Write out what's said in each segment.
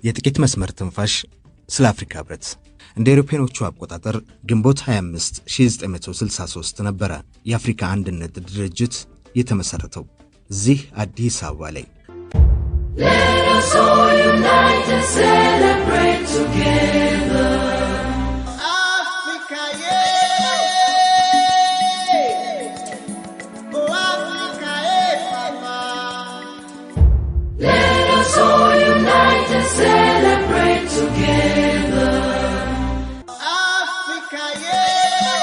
የጥቂት መስመር ትንፋሽ ስለ አፍሪካ ህብረት እንደ አውሮፓውያኖቹ አቆጣጠር ግንቦት 25 1963 ነበር የአፍሪካ አንድነት ድርጅት የተመሰረተው እዚህ አዲስ አበባ ላይ። Let us all unite and celebrate together. Africa, yeah. Oh, Africa, yeah, Papa. Let us all unite and celebrate together. Africa, yeah.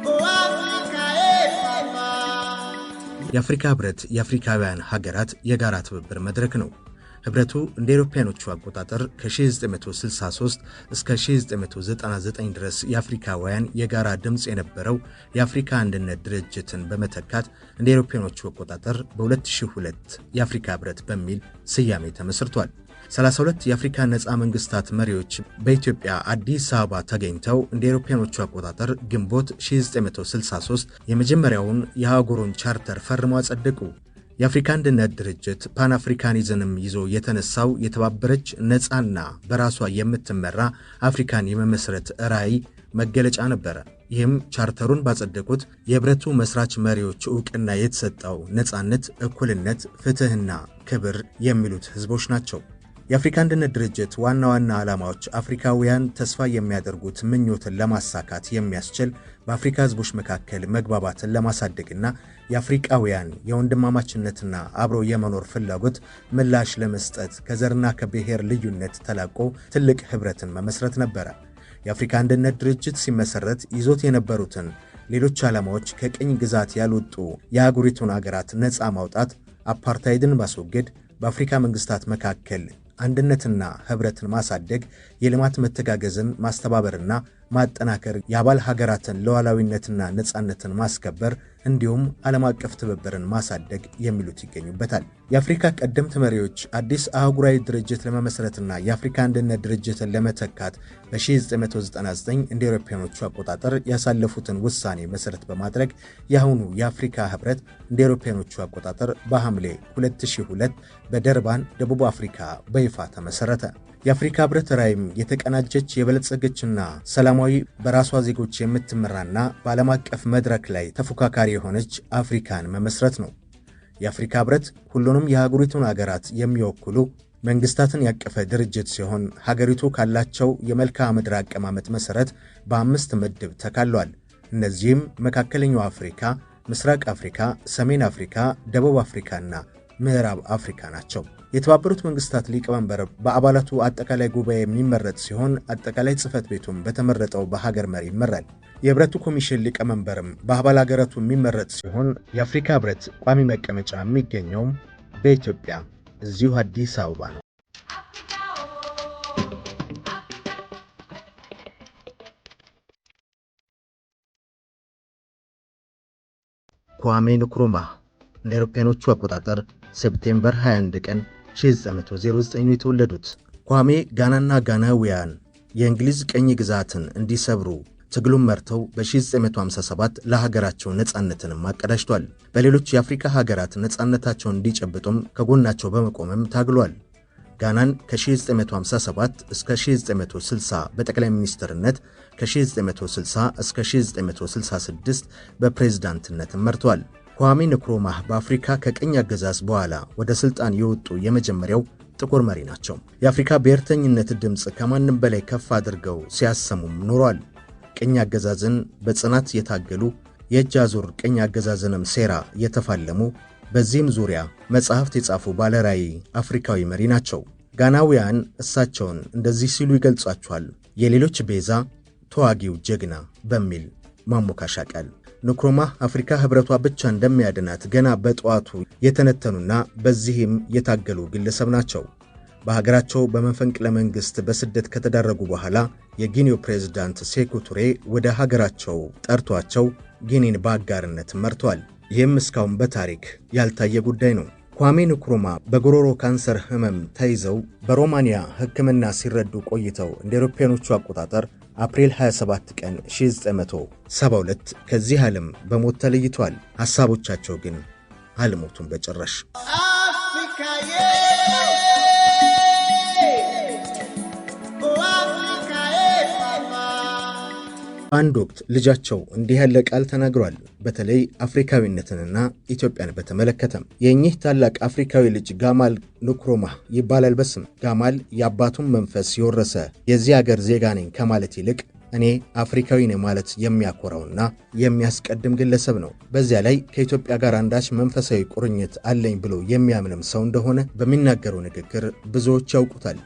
Oh, Africa, yeah, Papa. የአፍሪካ ህብረት የአፍሪካውያን ሀገራት የጋራ ትብብር መድረክ ነው። ህብረቱ እንደ አውሮፓውያኖቹ አቆጣጠር ከ1963 እስከ 1999 ድረስ የአፍሪካውያን የጋራ ድምጽ የነበረው የአፍሪካ አንድነት ድርጅትን በመተካት እንደ አውሮፓውያኖቹ አቆጣጠር በ2002 የአፍሪካ ህብረት በሚል ስያሜ ተመስርቷል። 32 የአፍሪካ ነፃ መንግስታት መሪዎች በኢትዮጵያ አዲስ አበባ ተገኝተው እንደ አውሮፓውያኖቹ አቆጣጠር ግንቦት 1963 የመጀመሪያውን የአህጉሩን ቻርተር ፈርመው አጸደቁ። የአፍሪካ አንድነት ድርጅት ፓን አፍሪካኒዝም ይዞ የተነሳው የተባበረች ነፃና በራሷ የምትመራ አፍሪካን የመመስረት ራዕይ መገለጫ ነበር። ይህም ቻርተሩን ባጸደቁት የህብረቱ መስራች መሪዎች ዕውቅና የተሰጠው ነፃነት፣ እኩልነት፣ ፍትህና ክብር የሚሉት ህዝቦች ናቸው። የአፍሪካ አንድነት ድርጅት ዋና ዓላማዎች አፍሪካውያን ተስፋ የሚያደርጉት ምኞትን ለማሳካት የሚያስችል በአፍሪካ ህዝቦች መካከል መግባባትን ለማሳደግና የአፍሪካውያን የወንድማማችነትና አብሮ የመኖር ፍላጎት ምላሽ ለመስጠት ከዘርና ከብሔር ልዩነት ተላቆ ትልቅ ህብረትን መመስረት ነበር። የአፍሪካ አንድነት ድርጅት ሲመሰረት ይዞት የነበሩትን ሌሎች ዓላማዎች ከቅኝ ግዛት ያልወጡ የአህጉሪቱን አገራት ነፃ ማውጣት፣ አፓርታይድን ማስወገድ፣ በአፍሪካ መንግስታት መካከል አንድነትና ህብረትን ማሳደግ፣ የልማት መተጋገዝን ማስተባበርና ማጠናከር፣ የአባል ሀገራትን ሉዓላዊነትና ነፃነትን ማስከበር እንዲሁም ዓለም አቀፍ ትብብርን ማሳደግ የሚሉት ይገኙበታል። የአፍሪካ ቀደምት መሪዎች አዲስ አህጉራዊ ድርጅት ለመመስረትና የአፍሪካ አንድነት ድርጅትን ለመተካት በ1999 እንደ አውሮፓውያኖቹ አቆጣጠር ያሳለፉትን ውሳኔ መሰረት በማድረግ የአሁኑ የአፍሪካ ህብረት እንደ አውሮፓውያኖቹ አቆጣጠር በሐምሌ 2002 በደርባን ደቡብ አፍሪካ በይፋ ተመሰረተ። የአፍሪካ ህብረት ራዕይም የተቀናጀች የበለጸገችና ሰላማዊ በራሷ ዜጎች የምትመራና በዓለም አቀፍ መድረክ ላይ ተፎካካሪ የሆነች አፍሪካን መመስረት ነው። የአፍሪካ ህብረት ሁሉንም የሀገሪቱን ሀገራት የሚወክሉ መንግስታትን ያቀፈ ድርጅት ሲሆን ሀገሪቱ ካላቸው የመልክዓ ምድር አቀማመጥ መሰረት በ5 ምድብ ተካሏል። እነዚህም መካከለኛው አፍሪካ፣ ምስራቅ አፍሪካ፣ ሰሜን አፍሪካ፣ ደቡብ አፍሪካና ምዕራብ አፍሪካ ናቸው። የተባበሩት መንግስታት ሊቀመንበር በአባላቱ አጠቃላይ ጉባኤ የሚመረጥ ሲሆን አጠቃላይ ጽህፈት ቤቱም በተመረጠው በሀገር መሪ ይመራል። የህብረቱ ኮሚሽን ሊቀመንበርም በአባል ሀገራቱ የሚመረጥ ሲሆን የአፍሪካ ህብረት ቋሚ መቀመጫ የሚገኘውም በኢትዮጵያ እዚሁ አዲስ አበባ ነው። ኳሜ ንክሩማህ እንደ አውሮፓውያኖቹ አቆጣጠር ሴፕቴምበር 21 ቀን 1909 የተወለዱት ኳሜ ጋናና ጋናዊያን የእንግሊዝ ቀኝ ግዛትን እንዲሰብሩ ትግሉን መርተው በ1957 ለሀገራቸው ነፃነትን ማቀዳጅቷል። በሌሎች የአፍሪካ ሀገራት ነፃነታቸውን እንዲጨብጡም ከጎናቸው በመቆምም ታግሏል። ጋናን ከ1957 እስከ 1960 በጠቅላይ ሚኒስትርነት፣ ከ1960 እስከ 1966 በፕሬዝዳንትነት መርቷል። ኳሜ ንክሩማህ በአፍሪካ ከቀኝ አገዛዝ በኋላ ወደ ስልጣን የወጡ የመጀመሪያው ጥቁር መሪ ናቸው። የአፍሪካ ብሔርተኝነት ድምጽ ከማንም በላይ ከፍ አድርገው ሲያሰሙም ኖሯል። ቀኝ አገዛዝን በጽናት የታገሉ፣ የእጅ አዙር ቀኝ አገዛዝንም ሴራ የተፋለሙ፣ በዚህም ዙሪያ መጽሐፍት የጻፉ ባለራዕይ አፍሪካዊ መሪ ናቸው። ጋናዊያን እሳቸውን እንደዚህ ሲሉ ይገልጿቸዋል። የሌሎች ቤዛ፣ ተዋጊው ጀግና በሚል ማሞካሻ ቃል። ንክሩማህ አፍሪካ ህብረቷ ብቻ እንደሚያድናት ገና በጠዋቱ የተነተኑና በዚህም የታገሉ ግለሰብ ናቸው። በሀገራቸው በመፈንቅለ መንግስት በስደት ከተዳረጉ በኋላ የጊኒው ፕሬዝዳንት ሴኩ ቱሬ ወደ ሀገራቸው ጠርቷቸው ጊኒን በአጋርነት መርቷል። ይህም እስካሁን በታሪክ ያልታየ ጉዳይ ነው። ኳሜ ንክሩማ በጉሮሮ ካንሰር ህመም ተይዘው በሮማኒያ ሕክምና ሲረዱ ቆይተው እንደ አውሮፓውያኖቹ አቆጣጠር አፕሪል 27 ቀን 1972 ከዚህ ዓለም በሞት ተለይቷል። ሐሳቦቻቸው ግን አልሞቱም በጭራሽ። አንድ ወቅት ልጃቸው እንዲህ ያለ ቃል ተናግሯል። በተለይ አፍሪካዊነትንና ኢትዮጵያን በተመለከተ የኚህ ታላቅ አፍሪካዊ ልጅ ጋማል ንክሩማ ይባላል በስም። ጋማል የአባቱን መንፈስ የወረሰ የዚህ ሀገር ዜጋ ነኝ ከማለት ይልቅ እኔ አፍሪካዊ ነኝ ማለት የሚያኮራውና የሚያስቀድም ግለሰብ ነው። በዚያ ላይ ከኢትዮጵያ ጋር አንዳች መንፈሳዊ ቁርኝት አለኝ ብሎ የሚያምንም ሰው እንደሆነ በሚናገረው ንግግር ብዙዎች ያውቁታል።